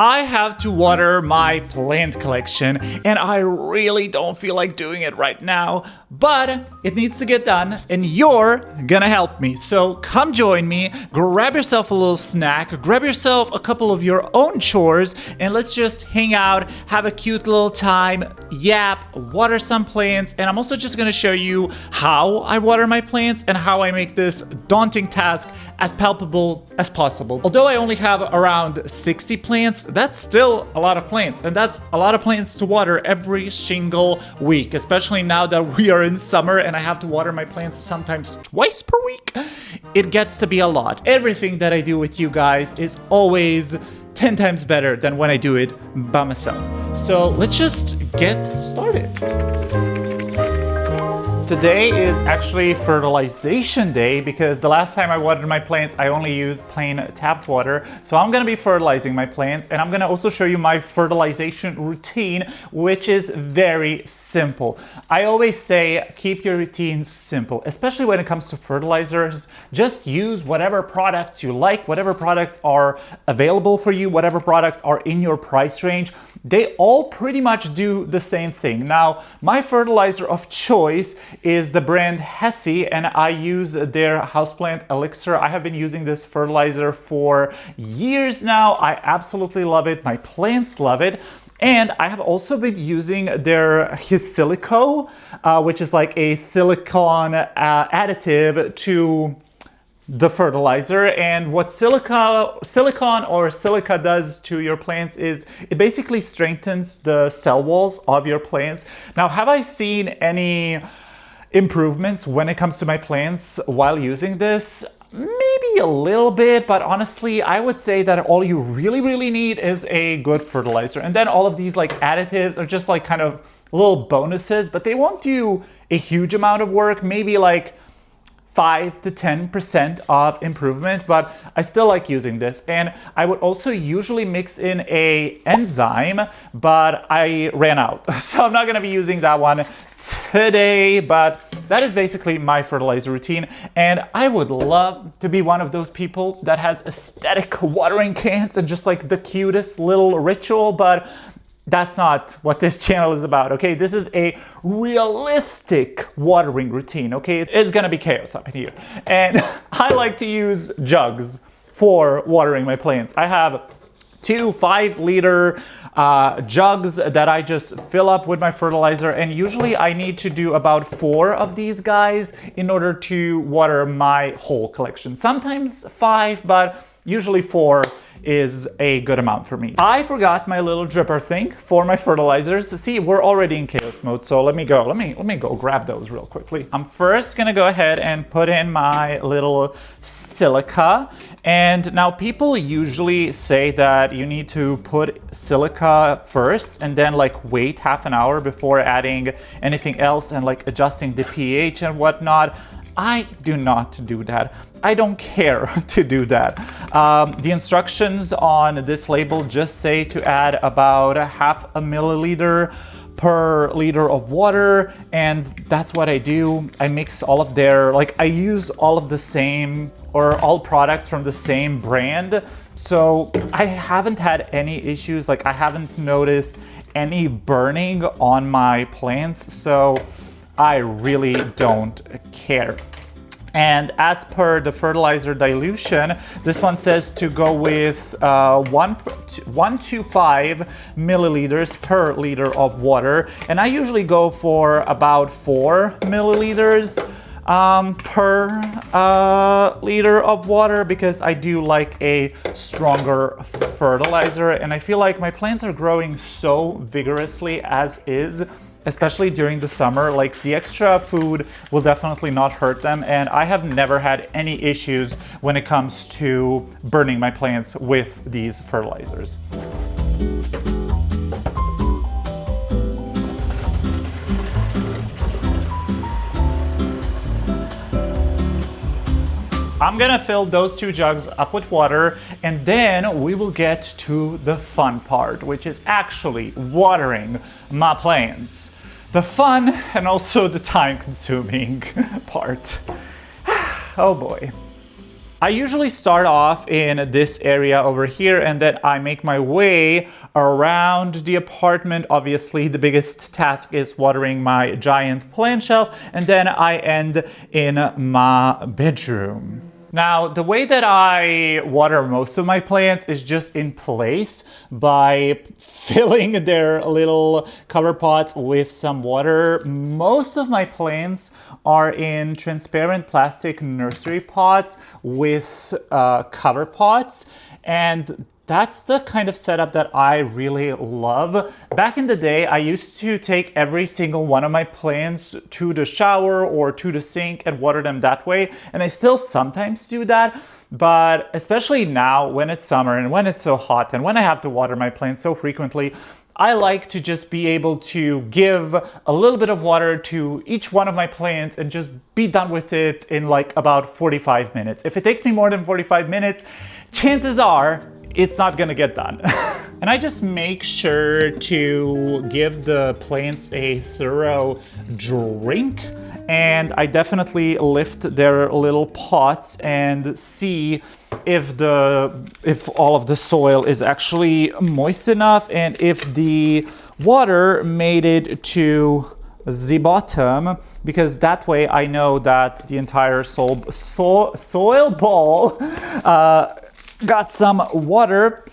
I have to water my plant collection, and I really don't feel like doing it right now, but it needs to get done, and you're gonna help me. So come join me, grab yourself a little snack, grab yourself a couple of your own chores, and let's just hang out, have a cute little time, yap, water some plants, and I'm also just gonna show you how I water my plants and how I make this daunting task as palpable as possible. Although I only have around 60 plants, that's still a lot of plants, and that's a lot of plants to water every single week, especially now that we are in summer and I have to water my plants sometimes twice per week. It gets to be a lot. Everything that I do with you guys is always 10 times better than when I do it by myself. So let's just get started. Today is actually fertilization day because the last time I watered my plants, I only used plain tap water. So I'm gonna be fertilizing my plants, and I'm gonna also show you my fertilization routine, which is very simple. I always say keep your routines simple, especially when it comes to fertilizers. Just use whatever products you like, whatever products are available for you, whatever products are in your price range. They all pretty much do the same thing. Now, my fertilizer of choice is the brand Hesse, and I use their houseplant elixir. I have been using this fertilizer for years now. I absolutely love it. My plants love it. And I have also been using their Silico, which is like a silicone additive to the fertilizer. And what silicone or silica does to your plants is it basically strengthens the cell walls of your plants. Now, have I seen any improvements when it comes to my plants while using this? Maybe a little bit, but honestly, I would say that all you really need is a good fertilizer. And then all of these like additives are just like kind of little bonuses, but they won't do a huge amount of work, maybe like 5 to 10% of improvement, but I still like using this. And I would also usually mix in a enzyme, but I ran out. So I'm not gonna be using that one today, but that is basically my fertilizer routine. And I would love to be one of those people that has aesthetic watering cans and just like the cutest little ritual, but that's not what this channel is about, okay? This is a realistic watering routine, okay? It's gonna be chaos up in here. And I like to use jugs for watering my plants. I have 2 5-liter jugs that I just fill up with my fertilizer, and usually I need to do about 4 of these guys in order to water my whole collection. Sometimes 5, but usually 4 is a good amount for me. I forgot my little dripper thing for my fertilizers. See, we're already in chaos mode, so let me go grab those real quickly. I'm first gonna go ahead and put in my little silica. And now people usually say that you need to put silica first and then like wait half an hour before adding anything else and like adjusting the pH and whatnot. I do not do that. I don't care to do that. The instructions on this label just say to add about 0.5 milliliter per liter of water, and that's what I do. I mix all of their, like I use all of the same or all products from the same brand. So I haven't had any issues. Like I haven't noticed any burning on my plants. So I really don't care. And as per the fertilizer dilution, this one says to go with 1 to 5 milliliters per liter of water. And I usually go for about 4 milliliters per liter of water because I do like a stronger fertilizer. And I feel like my plants are growing so vigorously as is, especially during the summer. Like the extra food will definitely not hurt them, and I have never had any issues when it comes to burning my plants with these fertilizers. I'm gonna fill those 2 jugs up with water, and then we will get to the fun part, which is actually watering my plants. The fun and also the time-consuming part. Oh boy. I usually start off in this area over here, and then I make my way around the apartment. Obviously, the biggest task is watering my giant plant shelf, and then I end in my bedroom. Now, the way that I water most of my plants is just in place by filling their little cover pots with some water. Most of my plants are in transparent plastic nursery pots with cover pots, and that's the kind of setup that I really love. Back in the day, I used to take every single one of my plants to the shower or to the sink and water them that way. And I still sometimes do that. But especially now when it's summer and when it's so hot and when I have to water my plants so frequently, I like to just be able to give a little bit of water to each one of my plants and just be done with it in like about 45 minutes. If it takes me more than 45 minutes, chances are it's not gonna get done. And I just make sure to give the plants a thorough drink, and I definitely lift their little pots and see if all of the soil is actually moist enough and if the water made it to the bottom, because that way I know that the entire soil ball got some water.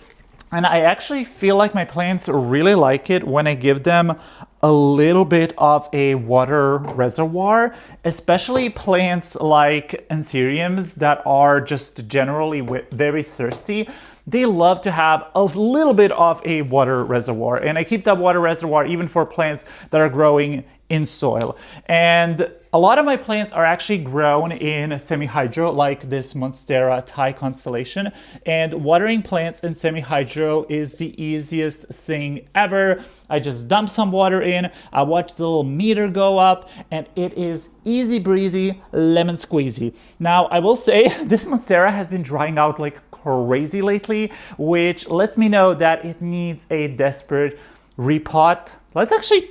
And I actually feel like my plants really like it when I give them a little bit of a water reservoir, especially plants like anthuriums that are just generally very thirsty. They love to have a little bit of a water reservoir, and I keep that water reservoir even for plants that are growing in soil. And a lot of my plants are actually grown in semi-hydro, like this Monstera Thai constellation. And watering plants in semi-hydro is the easiest thing ever. I just dump some water in, I watch the little meter go up, and it is easy breezy, lemon squeezy. Now, I will say this Monstera has been drying out like crazy lately, which lets me know that it needs a desperate repot. Let's actually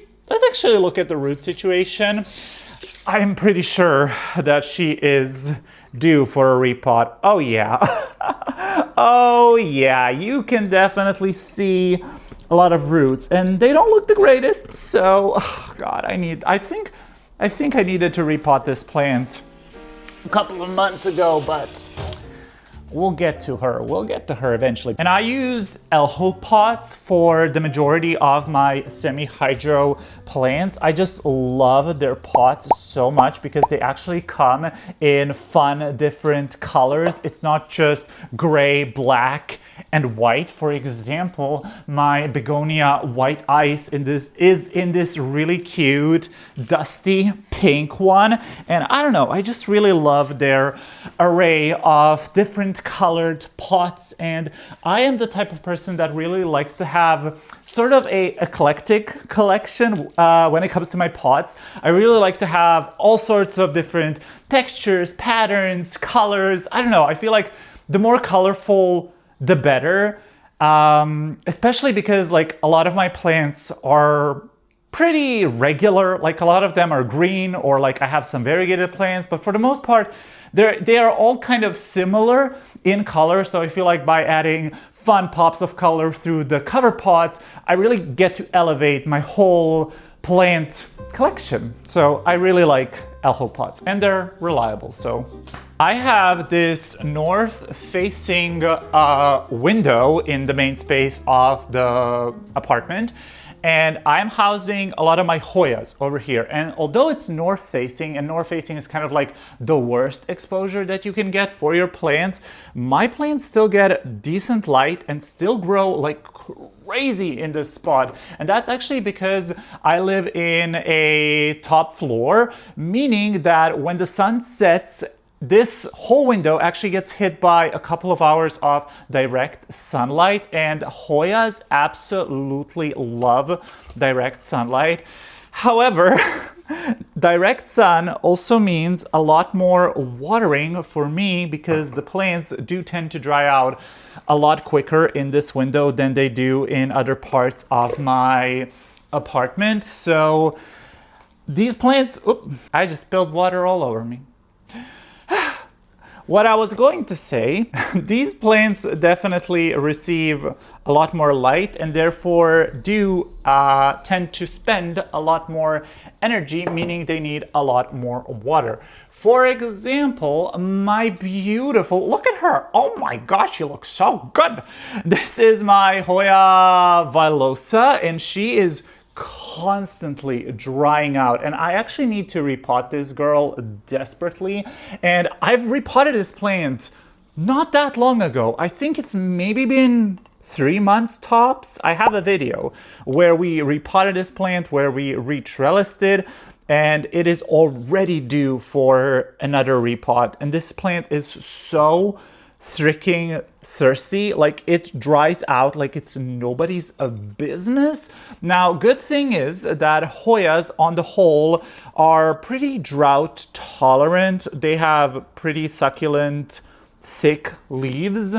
look at the root situation. I'm pretty sure that she is due for a repot. Oh yeah. Oh yeah, you can definitely see a lot of roots and they don't look the greatest. So, oh God, I think I needed to repot this plant a couple of months ago, but we'll get to her. We'll get to her eventually. And I use Elho pots for the majority of my semi-hydro plants. I just love their pots so much because they actually come in fun, different colors. It's not just gray, black, and white. For example, my begonia white ice is in this really cute, dusty pink one. And I don't know, I just really love their array of different colored pots, and I am the type of person that really likes to have sort of a eclectic collection when it comes to my pots. I really like to have all sorts of different textures, patterns, colors. I don't know, I feel like the more colorful the better, especially because like a lot of my plants are pretty regular. Like a lot of them are green, or like I have some variegated plants, but for the most part they are all kind of similar in color. So I feel like by adding fun pops of color through the cover pots, I really get to elevate my whole plant collection. So I really like Elho pots, and they're reliable. So I have this north-facing window in the main space of the apartment, and I'm housing a lot of my Hoyas over here. And although it's north-facing, and north-facing is kind of like the worst exposure that you can get for your plants, my plants still get decent light and still grow like crazy in this spot. And that's actually because I live in a top floor, meaning that when the sun sets, this whole window actually gets hit by a couple of hours of direct sunlight, and Hoyas absolutely love direct sunlight. However, direct sun also means a lot more watering for me because the plants do tend to dry out a lot quicker in this window than they do in other parts of my apartment. So these plants, I just spilled water all over me. What I was going to say, these plants definitely receive a lot more light and therefore do tend to spend a lot more energy, meaning they need a lot more water. For example, my beautiful, look at her. Oh my gosh, she looks so good. This is my Hoya villosa, and she is constantly drying out, and I actually need to repot this girl desperately. And I've repotted this plant not that long ago. I think it's maybe been 3 months tops. I have a video where we repotted this plant, where we retrellised it, and it is already due for another repot. And this plant is so freaking thirsty, like it dries out like it's nobody's business. Now, good thing is that Hoyas on the whole are pretty drought tolerant. They have pretty succulent, thick leaves,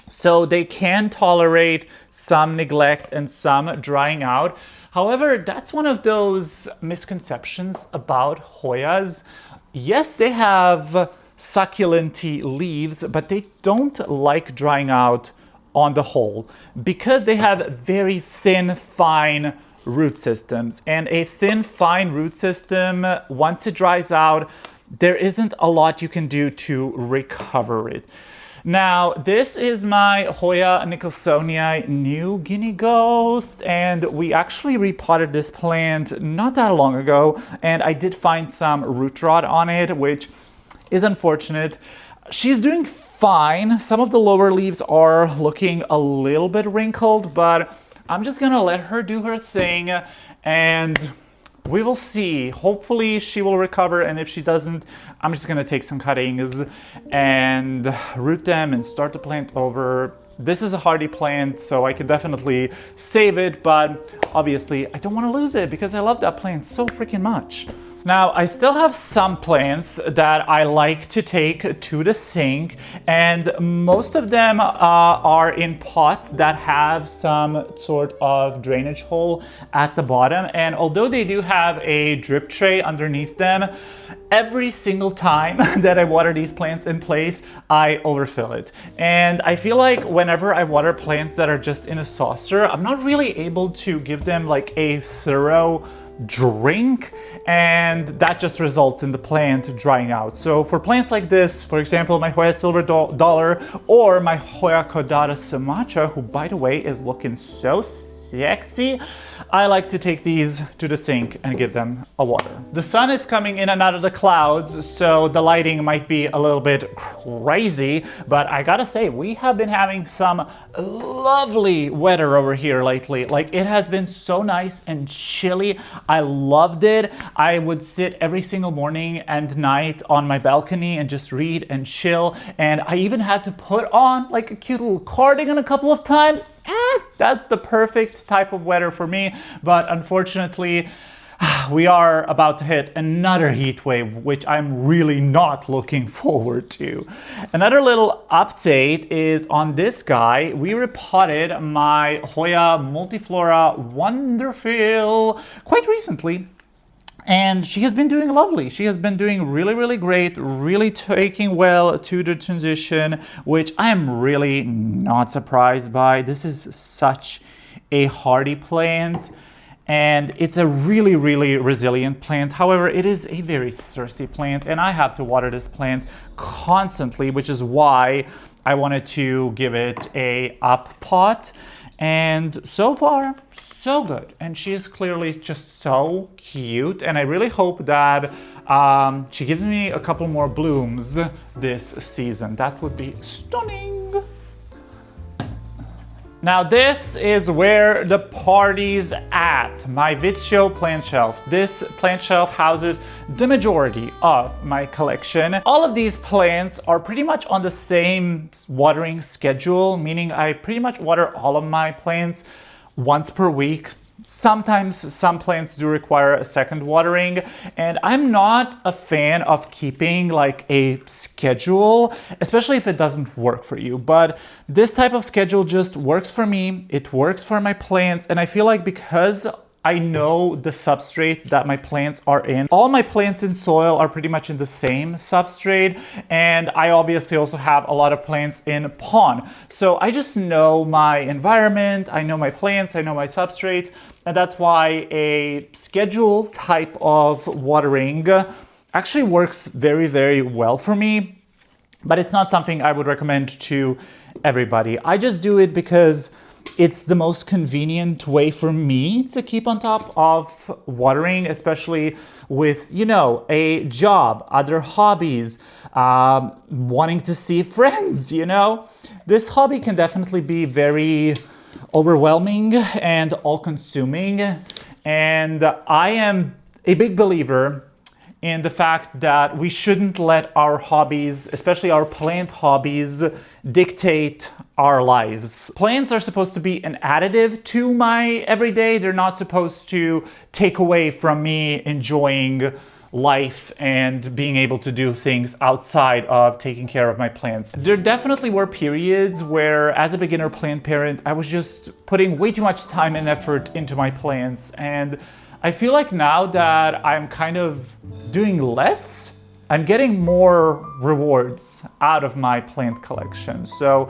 so they can tolerate some neglect and some drying out. However, that's one of those misconceptions about Hoyas. Yes, they have succulenty leaves, but they don't like drying out on the whole because they have very thin, fine root systems. And a thin, fine root system, once it dries out, there isn't a lot you can do to recover it. Now, this is my Hoya Nicholsonii New Guinea Ghost, and we actually repotted this plant not that long ago, and I did find some root rot on it, which is unfortunate. She's doing fine. Some of the lower leaves are looking a little bit wrinkled, but I'm just gonna let her do her thing and we will see. Hopefully she will recover, and if she doesn't, I'm just gonna take some cuttings and root them and start the plant over. This is a hardy plant, so I can definitely save it, but obviously I don't want to lose it because I love that plant so freaking much. Now, I still have some plants that I like to take to the sink, and most of them are in pots that have some sort of drainage hole at the bottom. And although they do have a drip tray underneath them, every single time that I water these plants in place, I overfill it. And I feel like whenever I water plants that are just in a saucer, I'm not really able to give them like a thorough drink, and that just results in the plant drying out. So for plants like this, for example, my Hoya Silver Dollar or my Hoya Caudata Sumatra, who by the way is looking so sexy, I like to take these to the sink and give them a water. The sun is coming in and out of the clouds, so the lighting might be a little bit crazy, but I gotta say, we have been having some lovely weather over here lately. Like, it has been so nice and chilly. I loved it. I would sit every single morning and night on my balcony and just read and chill, and I even had to put on like a cute little cardigan a couple of times. That's the perfect type of weather for me, but unfortunately, we are about to hit another heat wave, which I'm really not looking forward to. Another little update is on this guy. We repotted my Hoya Multiflora Wonderful quite recently, and she has been doing lovely. She has been doing really, really great, really taking well to the transition, which I am really not surprised by. This is such a hardy plant, and it's a really, really resilient plant. However, it is a very thirsty plant, and I have to water this plant constantly, which is why I wanted to give it a up pot. And so far, so good. And she is clearly just so cute. And I really hope that she gives me a couple more blooms this season. That would be stunning. Now this is where the party's at, my Vizio plant shelf. This plant shelf houses the majority of my collection. All of these plants are pretty much on the same watering schedule, meaning I pretty much water all of my plants once per week. Sometimes some plants do require a second watering, and I'm not a fan of keeping like a schedule, especially if it doesn't work for you. But this type of schedule just works for me. It works for my plants, and I feel like because I know the substrate that my plants are in. All my plants in soil are pretty much in the same substrate, and I obviously also have a lot of plants in pond. So I just know my environment, I know my plants, I know my substrates, and that's why a schedule type of watering actually works very, very well for me, but it's not something I would recommend to everybody. I just do it because it's the most convenient way for me to keep on top of watering, especially with, you know, a job, other hobbies, wanting to see friends, you know. This hobby can definitely be very overwhelming and all-consuming, and I am a big believer in the fact that we shouldn't let our hobbies, especially our plant hobbies, dictate our lives. Plants are supposed to be an additive to my everyday. They're not supposed to take away from me enjoying life and being able to do things outside of taking care of my plants. There definitely were periods where, as a beginner plant parent, I was just putting way too much time and effort into my plants, and I feel like now that I'm kind of doing less, I'm getting more rewards out of my plant collection. So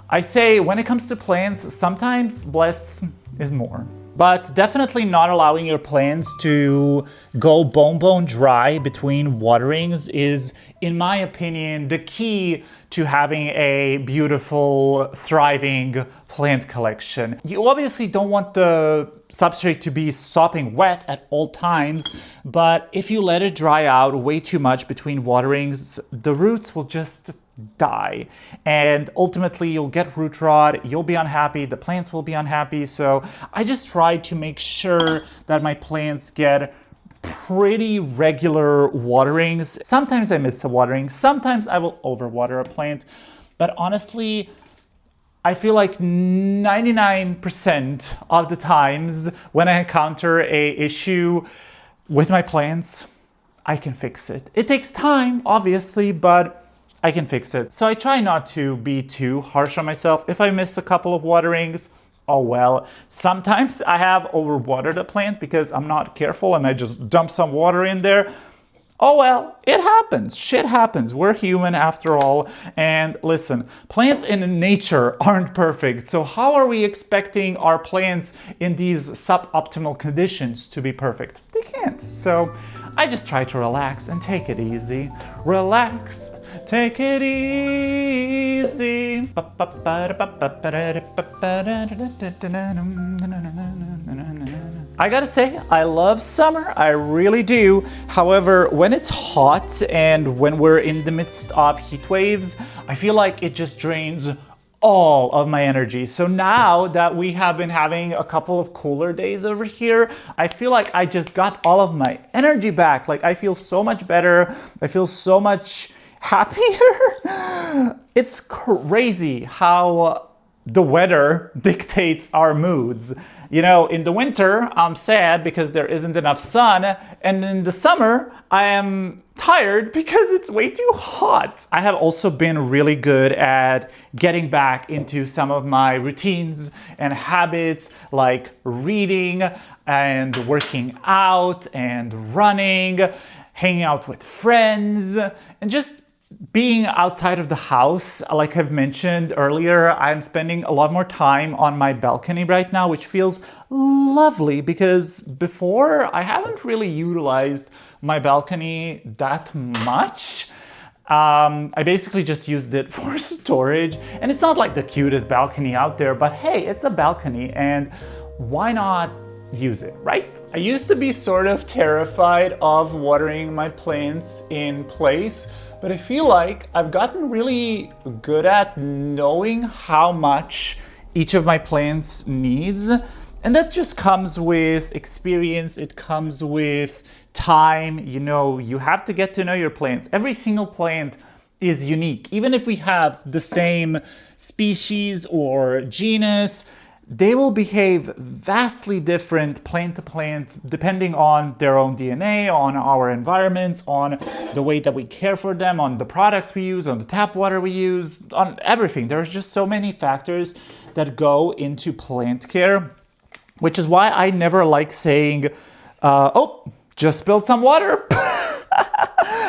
I say when it comes to plants, sometimes less is more. But definitely not allowing your plants to go bone dry between waterings is, in my opinion, the key to having a beautiful, thriving plant collection. You obviously don't want the substrate to be sopping wet at all times, but if you let it dry out way too much between waterings, the roots will just die, and ultimately you'll get root rot, you'll be unhappy, the plants will be unhappy. So I just try to make sure that my plants get pretty regular waterings. Sometimes I miss a watering, sometimes I will overwater a plant, but honestly, I feel like 99% of the times when I encounter a issue with my plants, I can fix it. It takes time, obviously, but I can fix it. So I try not to be too harsh on myself. If I miss a couple of waterings, oh well. Sometimes I have overwatered a plant because I'm not careful and I just dump some water in there. Oh well, it happens. Shit happens. We're human after all. And listen, plants in nature aren't perfect. So how are we expecting our plants in these suboptimal conditions to be perfect? They can't. So I just try to relax and take it easy. Relax, take it easy. I gotta say, I love summer, I really do. However, when it's hot and when we're in the midst of heat waves, I feel like it just drains all of my energy. So now that we have been having a couple of cooler days over here, I feel like I just got all of my energy back. Like I feel so much better. I feel so much happier. It's crazy how the weather dictates our moods. You know, in the winter, I'm sad because there isn't enough sun, and in the summer, I am tired because it's way too hot. I have also been really good at getting back into some of my routines and habits, like reading and working out and running, hanging out with friends, and just being outside of the house. Like I've mentioned earlier, I'm spending a lot more time on my balcony right now, which feels lovely because before I haven't really utilized my balcony that much. I basically just used it for storage, and it's not like the cutest balcony out there, but hey, it's a balcony and why not use it, right? I used to be sort of terrified of watering my plants in place, but I feel like I've gotten really good at knowing how much each of my plants needs. And that just comes with experience. It comes with time. You know, you have to get to know your plants. Every single plant is unique. Even if we have the same species or genus, they will behave vastly different plant to plant depending on their own DNA, on our environments, on the way that we care for them, on the products we use, on the tap water we use, on everything. There's just so many factors that go into plant care. which is why I never like saying, oh, just spilled some water.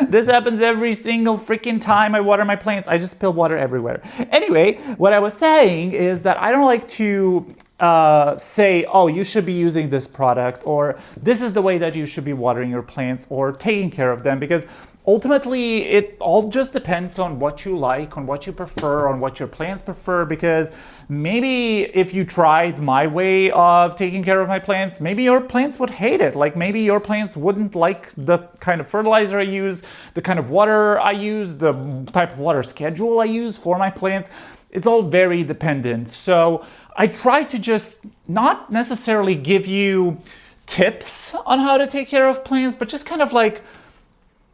This happens every single freaking time I water my plants. I just spill water everywhere. Anyway, what I was saying is that I don't like to say, oh, you should be using this product, or this is the way that you should be watering your plants or taking care of them, because ultimately it all just depends on what you like, on what you prefer, on what your plants prefer. Because maybe if you tried my way of taking care of my plants, maybe your plants would hate it. Like maybe your plants wouldn't like the kind of fertilizer I use, the kind of water I use, the type of water schedule I use for my plants. It's all very dependent. So I try to just not necessarily give you tips on how to take care of plants, but just kind of like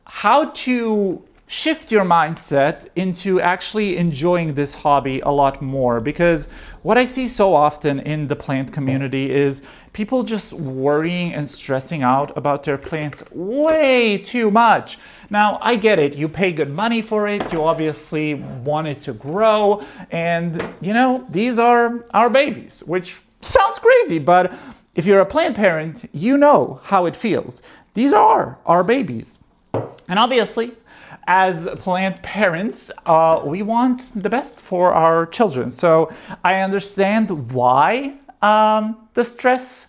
how to shift your mindset into actually enjoying this hobby a lot more. Because what I see so often in the plant community is people just worrying and stressing out about their plants way too much. Now, I get it. You pay good money for it. You obviously want it to grow. And, you know, these are our babies, which sounds crazy, but if you're a plant parent, you know how it feels. These are our babies. And obviously, as plant parents, we want the best for our children. So I understand why the stress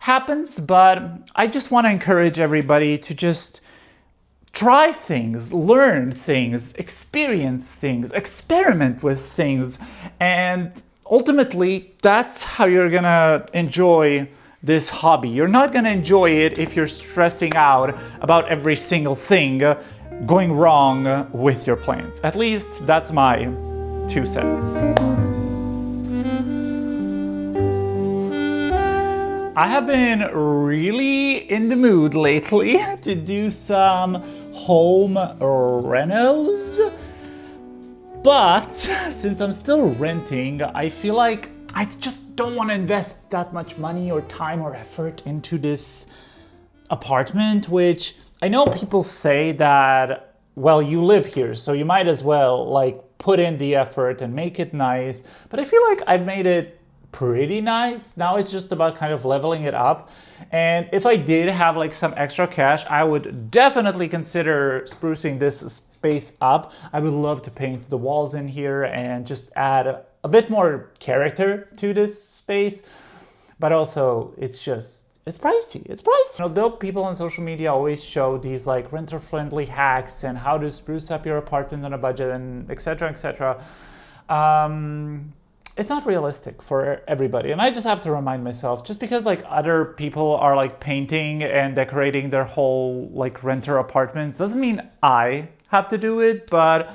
happens, but I just want to encourage everybody to just try things, learn things, experience things, experiment with things. And ultimately, that's how you're gonna enjoy this hobby. You're not gonna enjoy it if you're stressing out about every single thing going wrong with your plants. At least that's my 2 cents. I have been really in the mood lately to do some home renos, but since I'm still renting, I feel like I just don't want to invest that much money or time or effort into this apartment, which I know people say that, well, you live here, so you might as well like put in the effort and make it nice. But I feel like I've made it pretty nice. Now it's just about kind of leveling it up. And if I did have like some extra cash, I would definitely consider sprucing this space up. I would love to paint the walls in here and just add a bit more character to this space. But also it's pricey. It's pricey. Although people on social media always show these like renter-friendly hacks and how to spruce up your apartment on a budget and etc., etc., it's not realistic for everybody. And I just have to remind myself, just because like other people are like painting and decorating their whole like renter apartments doesn't mean I have to do it. But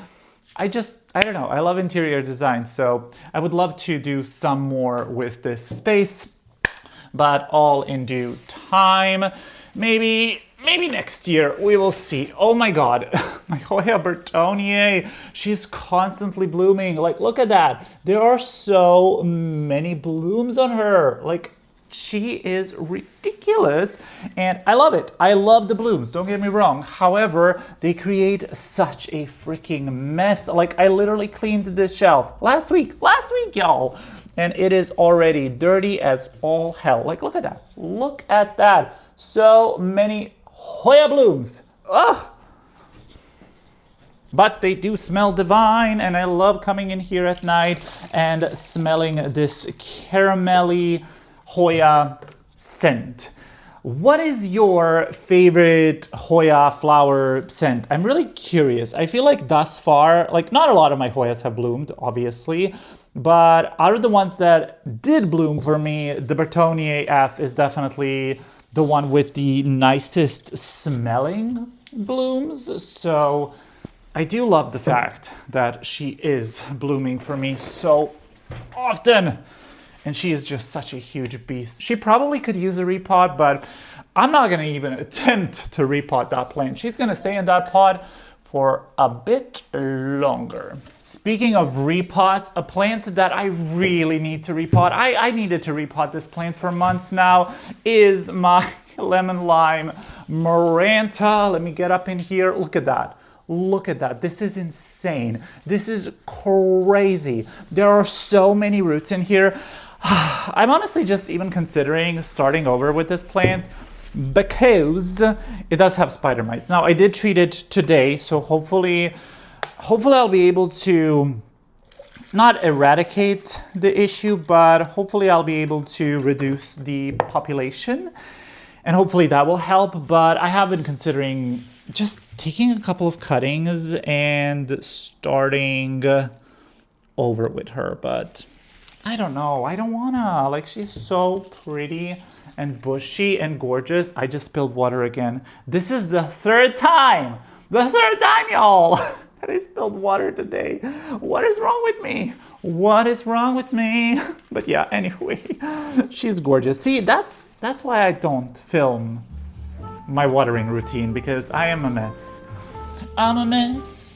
I don't know. I love interior design, so I would love to do some more with this space. But all in due time. Maybe next year, we will see. Oh my God, my Hoya Bertonier, she's constantly blooming. Like, look at that. There are so many blooms on her. Like, she is ridiculous, and I love it. I love the blooms, don't get me wrong. However, they create such a freaking mess. Like, I literally cleaned this shelf last week, y'all. And it is already dirty as all hell. Like, look at that. Look at that. So many Hoya blooms. Ugh. But they do smell divine, and I love coming in here at night and smelling this caramelly Hoya scent. What is your favorite Hoya flower scent? I'm really curious. I feel like thus far, like not a lot of my Hoyas have bloomed, obviously, but out of the ones that did bloom for me, the Bertonier F is definitely the one with the nicest smelling blooms. So I do love the fact that she is blooming for me so often. And she is just such a huge beast. She probably could use a repot, but I'm not gonna even attempt to repot that plant. She's gonna stay in that pot for a bit longer. Speaking of repots, a plant that I really need to repot, I needed to repot this plant for months now, is my lemon lime Maranta. Let me get up in here. Look at that. Look at that. This is insane. This is crazy. There are so many roots in here. I'm honestly just even considering starting over with this plant because it does have spider mites. Now, I did treat it today, so hopefully I'll be able to not eradicate the issue, but hopefully I'll be able to reduce the population, and hopefully that will help. But I have been considering just taking a couple of cuttings and starting over with her, but I don't know. I don't wanna. Like, she's so pretty and bushy and gorgeous. I just spilled water again. This is the third time, y'all, that I spilled water today. What is wrong with me? What is wrong with me? But yeah, anyway, she's gorgeous. See, that's why I don't film my watering routine, because I am a mess. I'm a mess.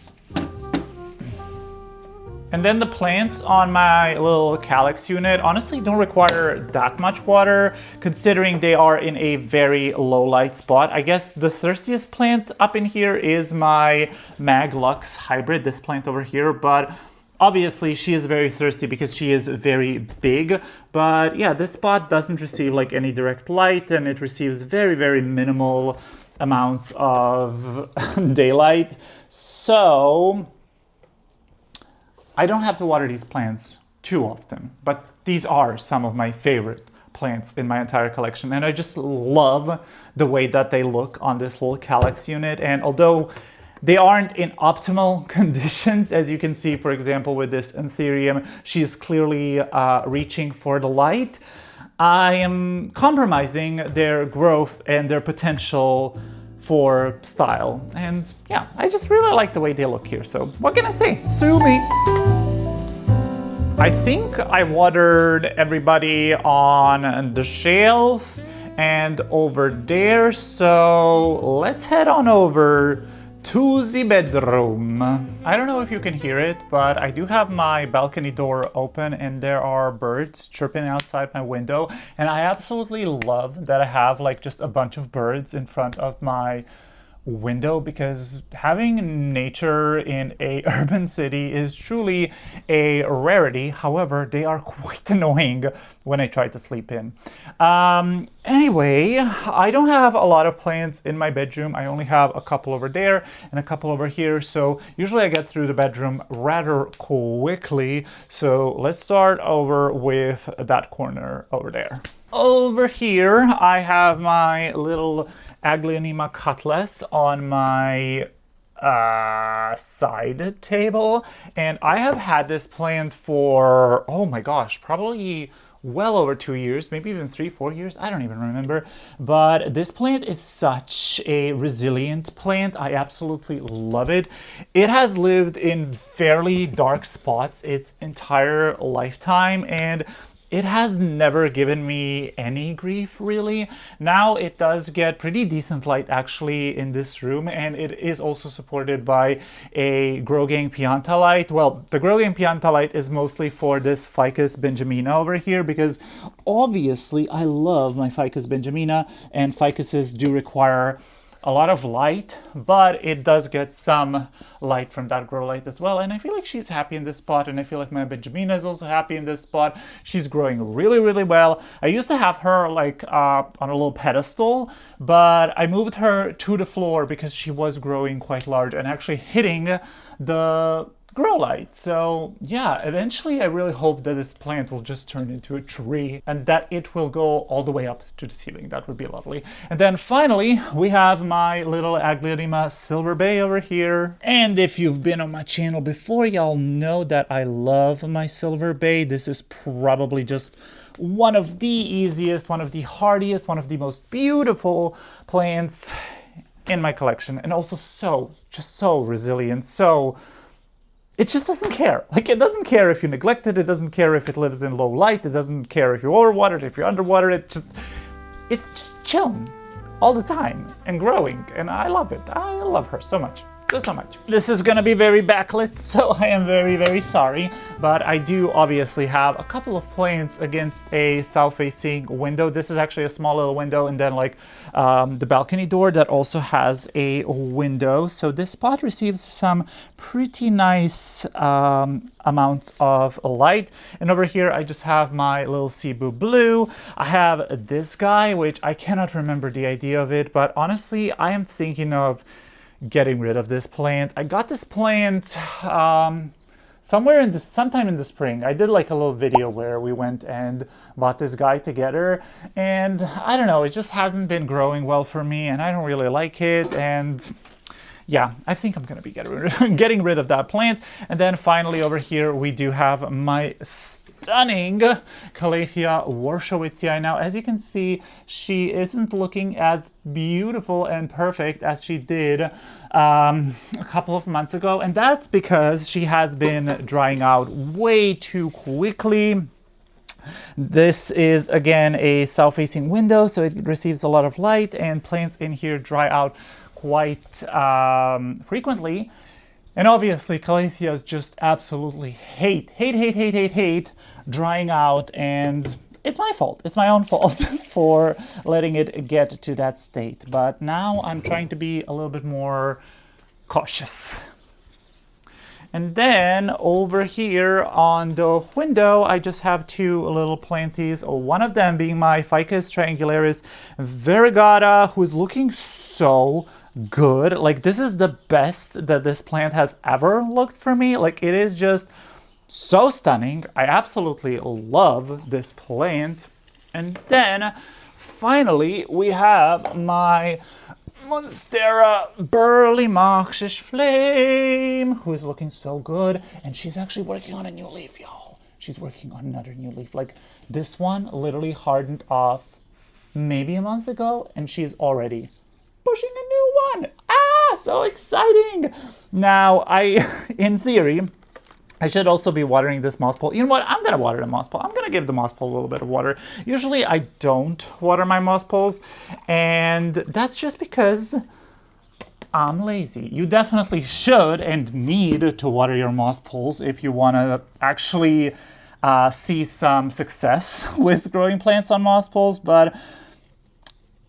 And then the plants on my little calyx unit honestly don't require that much water, considering they are in a very low light spot. I guess the thirstiest plant up in here is my Mag Lux hybrid, this plant over here, but obviously she is very thirsty because she is very big. But yeah, this spot doesn't receive like any direct light, and it receives very, very minimal amounts of daylight. So I don't have to water these plants too often, but these are some of my favorite plants in my entire collection. And I just love the way that they look on this little calyx unit. And although they aren't in optimal conditions, as you can see, for example, with this Anthurium, she is clearly reaching for the light, I am compromising their growth and their potential for style. And yeah, I just really like the way they look here. So what can I say? Sue me. I think I watered everybody on the shelf and over there. So let's head on over to the bedroom. I don't know if you can hear it, but I do have my balcony door open and there are birds chirping outside my window. And I absolutely love that I have like just a bunch of birds in front of my window, because having nature in a urban city is truly a rarity. However, they are quite annoying when I try to sleep in. Anyway, I don't have a lot of plants in my bedroom. I only have a couple over there and a couple over here. So usually I get through the bedroom rather quickly. So let's start over with that corner over there. Over here, I have my little Aglaonema cutlass on my side table, and I have had this plant for, oh my gosh, probably well over 2 years, maybe even 3-4 years, I don't even remember. But this plant is such a resilient plant. I absolutely love it. It has lived in fairly dark spots its entire lifetime, and it has never given me any grief, really. Now it does get pretty decent light actually in this room, and it is also supported by a Growgang Pianta light. Well, the Growgang Pianta light is mostly for this Ficus benjamina over here, because obviously I love my Ficus benjamina, and ficuses do require a lot of light, but it does get some light from that grow light as well. And I feel like she's happy in this spot, and I feel like my Benjamina is also happy in this spot. She's growing really, really well. I used to have her like on a little pedestal, but I moved her to the floor because she was growing quite large and actually hitting the grow light. So yeah, eventually I really hope that this plant will just turn into a tree and that it will go all the way up to the ceiling. That would be lovely. And then finally, we have my little Aglaonema Silver Bay over here. And if you've been on my channel before, y'all know that I love my Silver Bay. This is probably just one of the easiest, one of the hardiest, one of the most beautiful plants in my collection. And also just so resilient, so it just doesn't care. Like, it doesn't care if you neglect it. It doesn't care if it lives in low light. It doesn't care if you overwater it, if you underwater it. It's just chilling all the time and growing. And I love it. I love her so much. so much. This is gonna be very backlit, so I am very, very sorry. But I do obviously have a couple of plants against a south-facing window. This is actually a small little window, and then like the balcony door that also has a window. So this spot receives some pretty nice amounts of light. And over here, I just have my little Cebu blue. I have this guy, which I cannot remember the idea of it, but honestly, I am thinking of getting rid of this plant. I got this plant sometime in the spring. I did like a little video where we went and bought this guy together, and I don't know, it just hasn't been growing well for me, and I don't really like it. And yeah, I think I'm gonna be getting rid of that plant. And then finally over here we do have my stunning Calathea warshowitzii. Now, as you can see, she isn't looking as beautiful and perfect as she did a couple of months ago, and that's because she has been drying out way too quickly. This is again a south-facing window, so it receives a lot of light, and plants in here dry out quite frequently. And obviously Calatheas just absolutely hate drying out, and it's my fault. It's my own fault for letting it get to that state. But now I'm trying to be a little bit more cautious. And then over here on the window, I just have two little planties. One of them being my Ficus triangularis variegata, who is looking so good. Like, this is the best that this plant has ever looked for me. Like, it is just so stunning. I absolutely love this plant. And then finally we have my Monstera Burly Marxish Flame, who is looking so good. And she's actually working on a new leaf, y'all. She's working on another new leaf. Like, this one literally hardened off maybe a month ago, and she's already pushing a new one. Ah, so exciting. Now, in theory, I should also be watering this moss pole. You know what? I'm going to water the moss pole. I'm going to give the moss pole a little bit of water. Usually I don't water my moss poles, and that's just because I'm lazy. You definitely should and need to water your moss poles if you want to actually see some success with growing plants on moss poles, but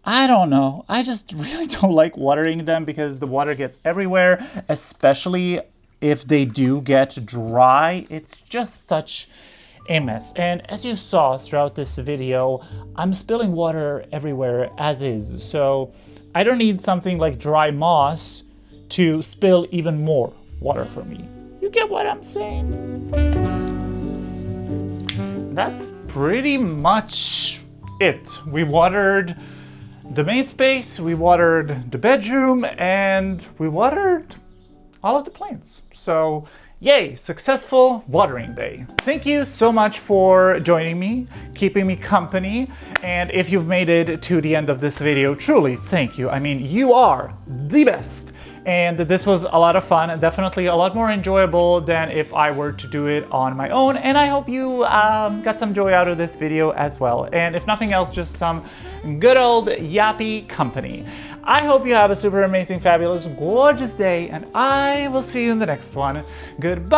I don't know. I just really don't like watering them because the water gets everywhere, especially if they do get dry. It's just such a mess. And as you saw throughout this video, I'm spilling water everywhere as is. So I don't need something like dry moss to spill even more water for me. You get what I'm saying? That's pretty much it. We watered the main space, we watered the bedroom, and we watered all of the plants. So yay, successful watering day. Thank you so much for joining me, keeping me company. And if you've made it to the end of this video, truly thank you. I mean, you are the best. And this was a lot of fun, and definitely a lot more enjoyable than if I were to do it on my own. And I hope you got some joy out of this video as well. And if nothing else, just some good old yappy company. I hope you have a super amazing, fabulous, gorgeous day, and I will see you in the next one. Goodbye!